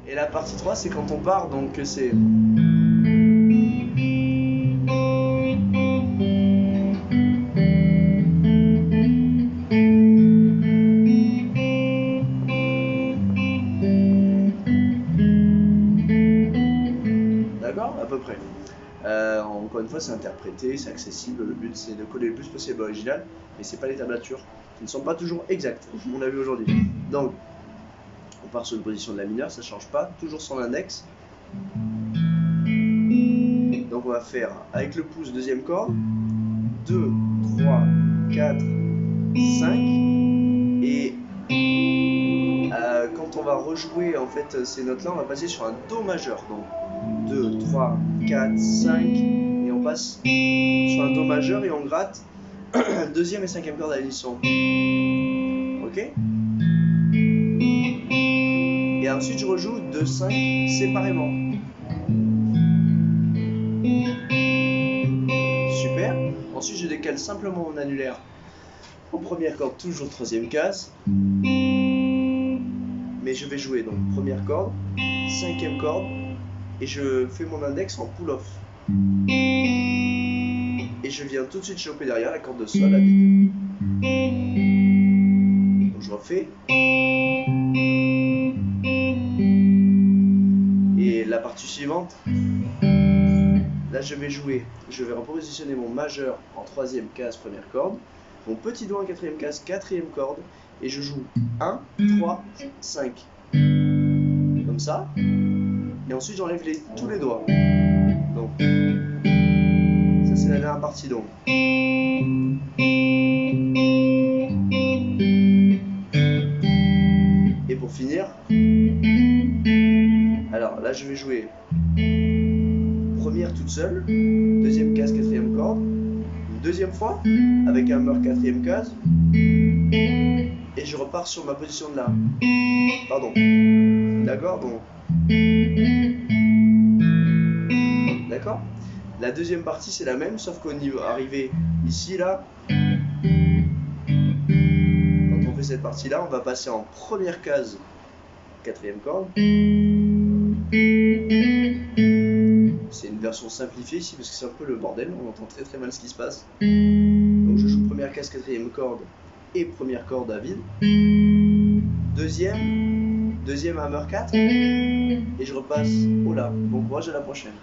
Et la partie 3, c'est quand on part, donc c'est... D'accord, à peu près. Encore une fois, c'est interprété, c'est accessible. Le but, c'est de coller le plus possible à l'original, mais c'est pas les tablatures qui ne sont pas toujours exactes. On a vu aujourd'hui. Donc, on part sur une position de la mineure, ça change pas, toujours son index. Donc, on va faire avec le pouce deuxième corde, 2, 3, 4, 5, et quand on va rejouer en fait ces notes-là, on va passer sur un Do majeur. Donc 2, 3, 4, 5, et on passe sur un Do majeur et on gratte deuxième et cinquième corde à l'unisson. Ok? Et ensuite je rejoue 2, 5 séparément. Super. Ensuite je décale simplement mon annulaire en première corde, toujours troisième case. Mais je vais jouer donc première corde, cinquième corde, et je fais mon index en pull-off. Et je viens tout de suite choper derrière la corde de sol à vide. Donc je refais. Et la partie suivante, là je vais repositionner mon majeur en troisième case, première corde, mon petit doigt en quatrième case, quatrième corde, et je joue 1, 3, 5. Comme ça. Et ensuite j'enlève tous les doigts. Donc, ça c'est la dernière partie donc. Et pour finir, alors là je vais jouer première toute seule, deuxième case, quatrième corde, une deuxième fois avec un meur quatrième case, et je repars sur ma position de La. Pardon. D'accord, donc. D'accord. La deuxième partie c'est la même, sauf qu'au niveau arrivé ici là, quand on fait cette partie là, on va passer en première case, quatrième corde. C'est une version simplifiée ici parce que c'est un peu le bordel, on entend très très mal ce qui se passe. Donc je joue première case, quatrième corde et première corde à vide. Deuxième hammer 4 et je repasse au La. Bon courage, à la prochaine.